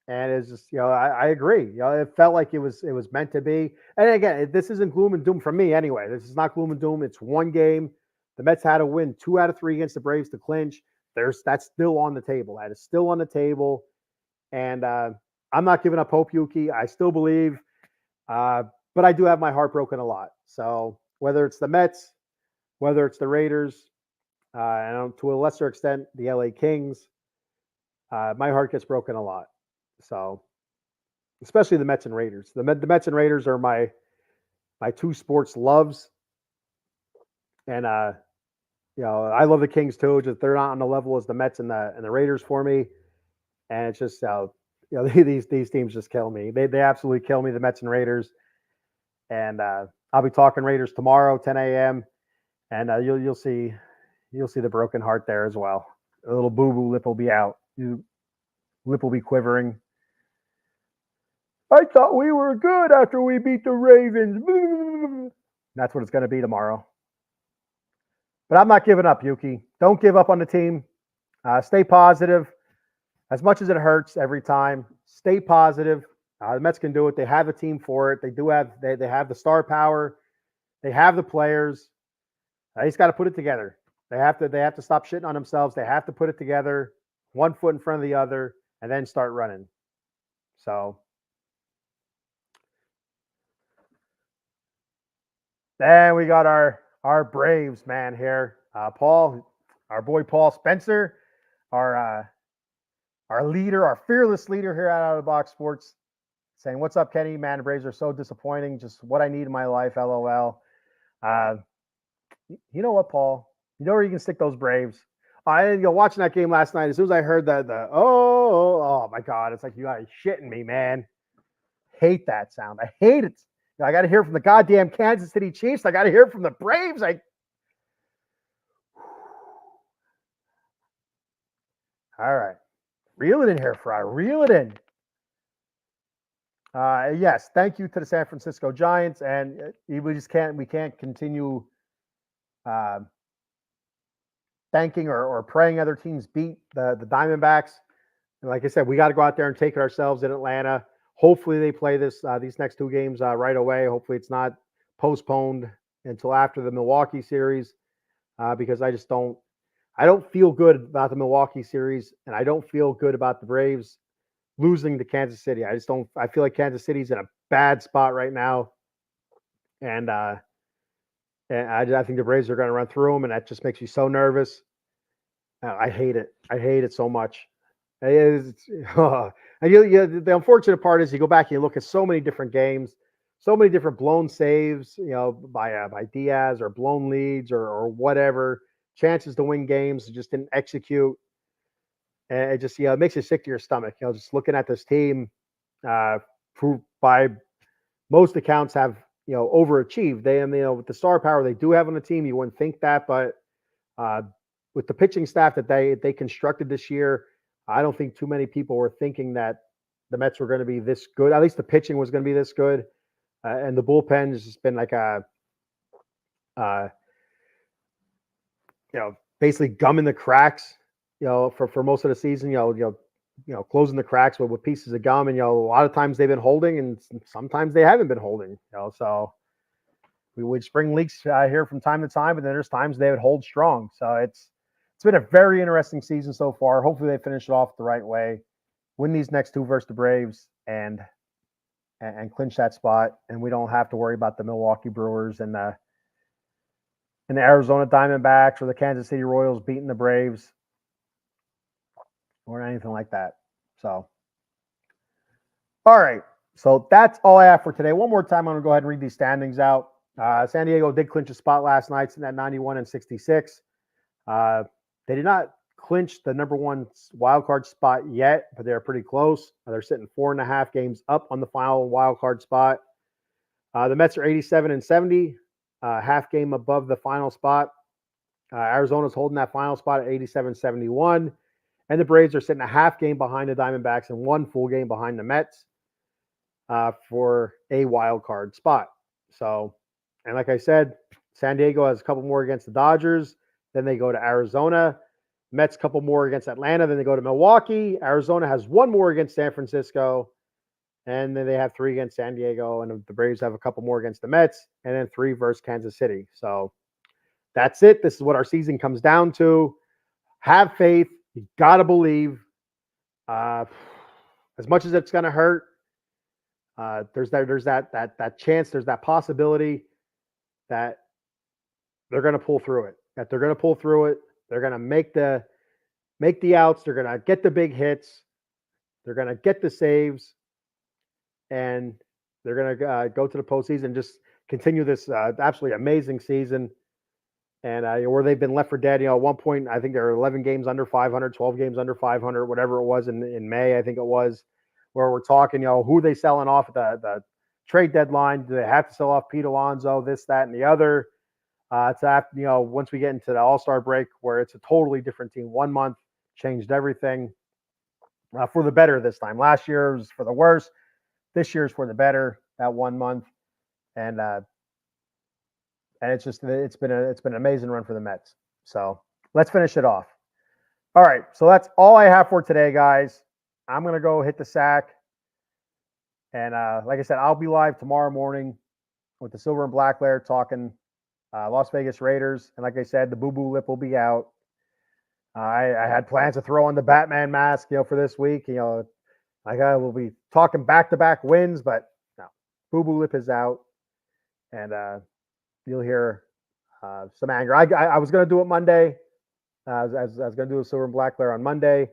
And it's just, I agree. It felt like it was meant to be. And again, this isn't gloom and doom for me anyway. This is not gloom and doom. It's one game. The Mets had to win 2 out of 3 against the Braves to clinch. That's still on the table. That is still on the table. And I'm not giving up hope, Yuki. I still believe, but I do have my heart broken a lot. So whether it's the Mets, whether it's the Raiders, and to a lesser extent the LA Kings, my heart gets broken a lot. So especially the Mets and Raiders. The Mets and Raiders are my two sports loves, and I love the Kings too. Just they're not on the level as the Mets and the Raiders for me, and it's just these teams just kill me. They absolutely kill me. The Mets and Raiders, and I'll be talking Raiders tomorrow, 10 a.m. And you'll see the broken heart there as well. A little boo boo lip will be out. Lip will be quivering. I thought we were good after we beat the Ravens. That's what it's going to be tomorrow. But I'm not giving up, Yuki. Don't give up on the team. Stay positive. As much as it hurts every time, stay positive. The Mets can do it. They have a team for it. They have the star power. They have the players. They just got to put it together. They have to stop shitting on themselves. They have to put it together, one foot in front of the other, and then start running. So then we got our Braves man here, Paul, our boy Paul Spencer, our leader, our fearless leader here at Out of the Box Sports, saying, "What's up, Kenny? Man, the Braves are so disappointing. Just what I need in my life. LOL." You know what, Paul? You know where you can stick those Braves. Watching that game last night. As soon as I heard oh my God, it's like you are shitting me, man. Hate that sound. I hate it. I got to hear from the goddamn Kansas City Chiefs. I got to hear from the Braves. All right. Reel it in here, Fry. Reel it in. Yes, thank you to the San Francisco Giants. And we can't continue thanking or praying other teams beat the Diamondbacks. And like I said, we got to go out there and take it ourselves in Atlanta. Hopefully they play these next two games right away. Hopefully it's not postponed until after the Milwaukee series, because I don't feel good about the Milwaukee series, and I don't feel good about the Braves losing to Kansas City. I feel like Kansas City's in a bad spot right now, and I think the Braves are going to run through them, and that just makes me so nervous. I hate it. I hate it so much. And the unfortunate part is you go back and you look at so many different games, so many different blown saves, by Diaz, or blown leads or whatever, chances to win games, just didn't execute. And it just, it makes you sick to your stomach, just looking at this team, who by most accounts have, overachieved. With the star power they do have on the team, you wouldn't think that, but with the pitching staff that they constructed this year, I don't think too many people were thinking that the Mets were going to be this good. At least the pitching was going to be this good. And the bullpen has just been like basically gumming the cracks, for most of the season, closing the cracks with pieces of gum. And, a lot of times they've been holding, and sometimes they haven't been holding, so we would spring leaks here from time to time, but then there's times they would hold strong. So it's been a very interesting season so far. Hopefully they finish it off the right way, win these next two versus the Braves, and clinch that spot. And we don't have to worry about the Milwaukee Brewers and the Arizona Diamondbacks or the Kansas City Royals beating the Braves or anything like that. So, all right. So that's all I have for today. One more time, I'm going to go ahead and read these standings out. San Diego did clinch a spot last night, sitting at 91 and 66. They did not clinch the number one wild card spot yet, but they're pretty close. They're sitting 4.5 games up on the final wild card spot. The Mets are 87 and 70, half game above the final spot. Arizona's holding that final spot at 87-71, and the Braves are sitting a half game behind the Diamondbacks and one full game behind the Mets for a wild card spot. So, and like I said, San Diego has a couple more against the Dodgers. Then they go to Arizona. Mets a couple more against Atlanta. Then they go to Milwaukee. Arizona has one more against San Francisco. And then they have 3 against San Diego. And the Braves have a couple more against the Mets. And then 3 versus Kansas City. So that's it. This is what our season comes down to. have faith. You got to believe. As much as it's going to hurt, there's that chance, there's that possibility that they're going to pull through it. That they're going to pull through it. They're going to make the outs. They're going to get the big hits. They're going to get the saves, and they're going to go to the postseason and just continue this absolutely amazing season. And where they've been left for dead, at one point, I think there are 11 games under 500, 12 games under 500, whatever it was in May, I think it was, where we're talking, who are they selling off at the trade deadline? Do they have to sell off Pete Alonso, this, that, and the other? It's after, once we get into the All-Star break, where it's a totally different team. 1 month changed everything for the better this time. Last year was for the worse. This year's for the better. That 1 month, and it's been an amazing run for the Mets. So let's finish it off. All right, so that's all I have for today, guys. I'm gonna go hit the sack, and like I said, I'll be live tomorrow morning with the Silver and Black Lair talking Las Vegas Raiders. And like I said, the Boo Boo Lip will be out. I had plans to throw on the Batman mask, for this week. We'll be talking back-to-back wins, but no, Boo Boo Lip is out, and you'll hear some anger. I was going to do it Monday. I was going to do a Silver and Black Lair on Monday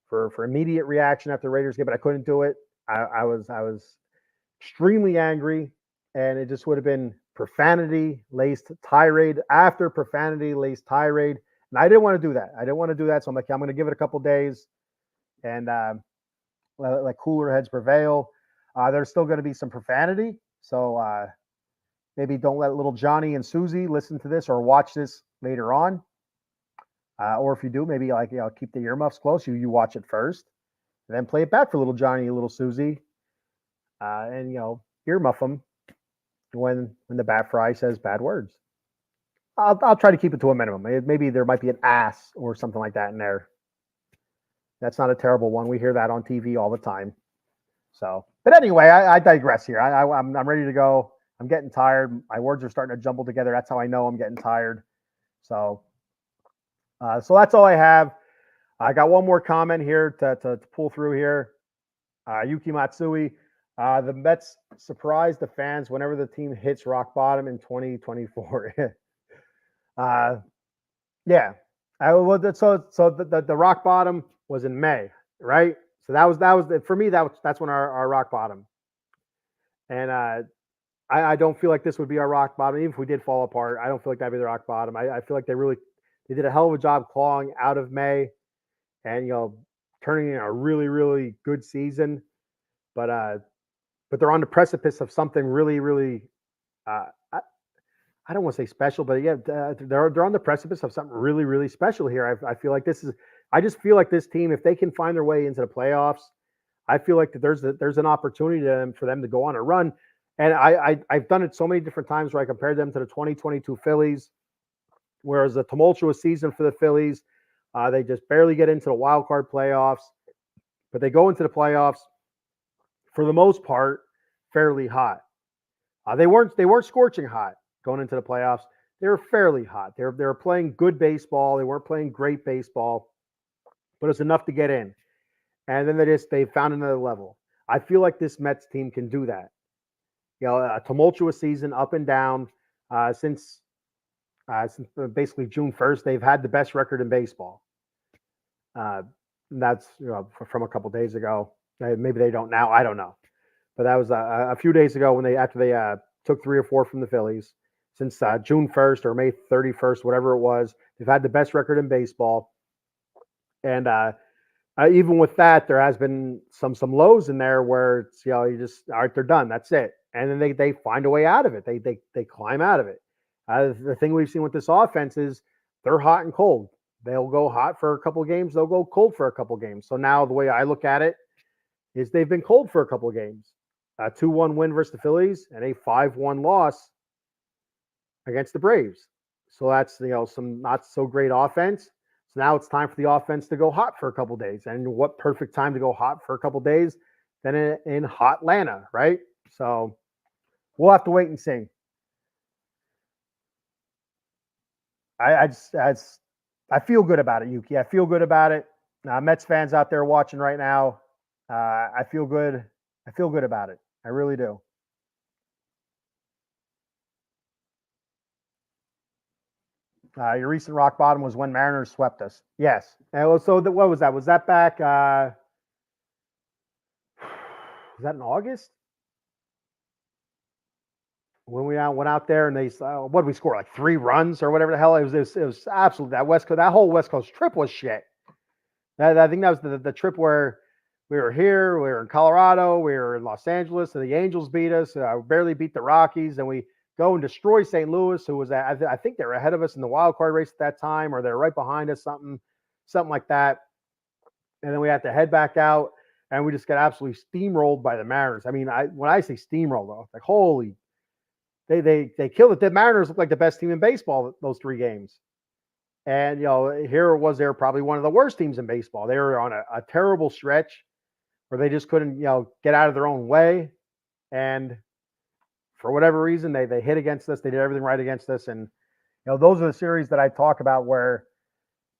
for immediate reaction after the Raiders game, but I couldn't do it. I was extremely angry, and it just would have been profanity-laced tirade after profanity-laced tirade, and I didn't want to do that. So I'm like, I'm going to give it a couple days, and let cooler heads prevail. There's still going to be some profanity, so maybe don't let little Johnny and Susie listen to this or watch this later on. Or if you do, maybe keep the earmuffs close. You watch it first, and then play it back for little Johnny and little Susie, and earmuff them when the bat fry says bad words. I'll try to keep it to a minimum. Maybe there might be an ass or something like that in there. That's not a terrible one. We hear that on TV all the time. So, but anyway, I digress here. I'm ready to go. I'm getting tired. My words are starting to jumble together. That's how I know I'm getting tired. So that's all I have. I got one more comment here to pull through here. Yuki Matsui, the Mets surprise the fans whenever the team hits rock bottom in 2024. Yeah. So the rock bottom was in May, right? So that was for me. That's when our rock bottom. And I don't feel like this would be our rock bottom. Even if we did fall apart, I don't feel like that'd be the rock bottom. I feel like they did a hell of a job clawing out of May, and turning in a really, really good season. But they're on the precipice of something really, really. I don't want to say special, but yeah, they're on the precipice of something really, really special here. I feel like I just feel like this team, if they can find their way into the playoffs, I feel like that there's an opportunity for them to go on a run. And I've done it so many different times where I compared them to the 2022 Phillies, whereas a tumultuous season for the Phillies, they just barely get into the wild card playoffs, but they go into the playoffs for the most part fairly hot. They weren't scorching hot going into the playoffs. They were fairly hot. They were playing good baseball. They weren't playing great baseball, but it's enough to get in. And then they found another level. I feel like this Mets team can do that. A tumultuous season, up and down. Since basically June 1st, they've had the best record in baseball. That's from a couple days ago. Maybe they don't now. I don't know. But that was a few days ago after they took 3 or 4 from the Phillies. Since June 1st or May 31st, whatever it was, they've had the best record in baseball. And even with that, there has been some lows in there where it's, you just, all right, they're done. That's it. And then they find a way out of it. They climb out of it. The thing we've seen with this offense is they're hot and cold. They'll go hot for a couple of games. They'll go cold for a couple of games. So now the way I look at it is they've been cold for a couple of games. A 2-1 win versus the Phillies and a 5-1 loss against the Braves. So that's, some not so great offense. So now it's time for the offense to go hot for a couple of days. And what perfect time to go hot for a couple of days than in hot Atlanta, right? So we'll have to wait and see. I I feel good about it, Yuki. I feel good about it. Mets fans out there watching right now, I feel good. I feel good about it. I really do. Your recent rock bottom was when Mariners swept us. Yes. And so what was that? Was that back? Was that in August? When we went out there and they what did we score, like 3 runs or whatever the hell it was absolutely that whole West Coast trip was shit. I think that was the trip where we were here, we were in Colorado, we were in Los Angeles, and the Angels beat us. Barely beat the Rockies, and we go and destroy St. Louis, who was I think they were ahead of us in the wild card race at that time, or they're right behind us, something like that. And then we had to head back out, and we just got absolutely steamrolled by the Mariners. I mean, when I say steamrolled, though, like holy. They killed it. The Mariners looked like the best team in baseball those 3 games. And, here it was, they were probably one of the worst teams in baseball. They were on a terrible stretch where they just couldn't, get out of their own way. And for whatever reason, they hit against us. They did everything right against us. And, those are the series that I talk about where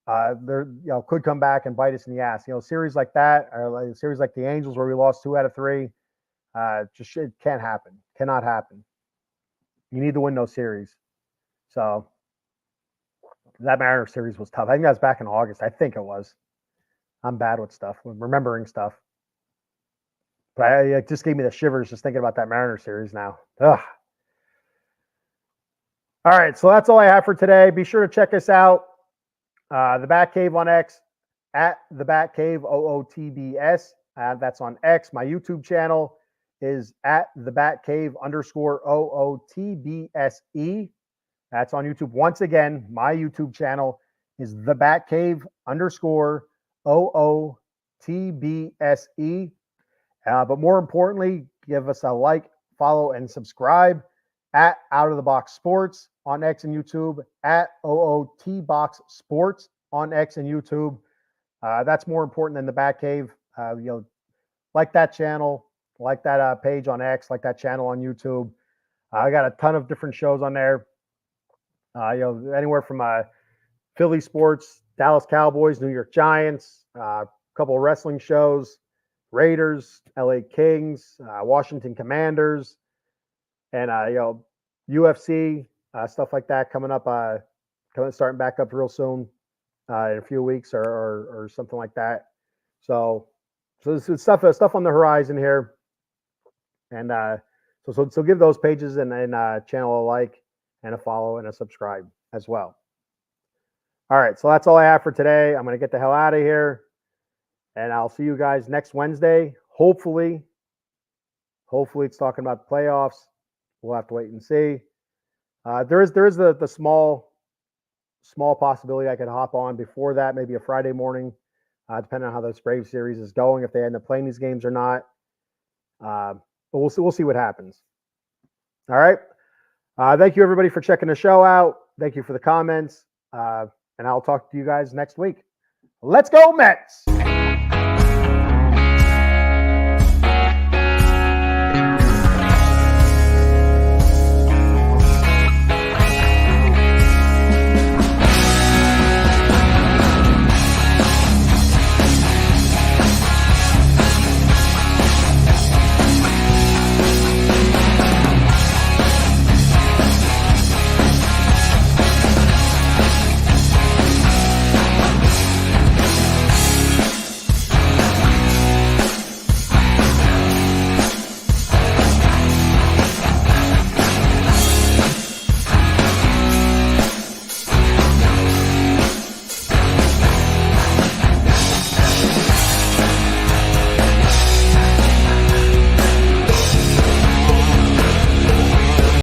they're, could come back and bite us in the ass. Series like that, or like a series like the Angels where we lost 2 out of 3, just it can't happen. Cannot happen. You need to win those series. So that Mariners series was tough. I think that was back in August. I think it was. I'm bad with stuff, with remembering stuff. But it just gave me the shivers just thinking about that Mariners series now. Ugh. All right, so that's all I have for today. Be sure to check us out. The Batcave on X, at the Batcave, OOTBS. That's on X. My YouTube channel is at the Batcave _OOTBSE. That's on YouTube. Once again, my YouTube channel is the Batcave _OOTBSE. But more importantly, give us a like, follow, and subscribe at Out of the Box Sports on X and YouTube, at OOTBox Sports on X and YouTube. That's more important than the Batcave. Like that channel. Like that page on X, like that channel on YouTube. I got a ton of different shows on there. Anywhere from Philly sports, Dallas Cowboys, New York Giants, a couple of wrestling shows, Raiders, LA Kings, Washington Commanders, and UFC stuff like that coming up. Starting back up real soon in a few weeks or something like that. So this is stuff on the horizon here. And so give those pages and channel a like and a follow and a subscribe as well. All right, so that's all I have for today. I'm going to get the hell out of here, and I'll see you guys next Wednesday. Hopefully it's talking about the playoffs. We'll have to wait and see. There is the small possibility I could hop on before that, maybe a Friday morning, depending on how this Braves series is going, if they end up playing these games or not. But we'll see what happens. All right. Thank you, everybody, for checking the show out. Thank you for the comments. And I'll talk to you guys next week. Let's go, Mets!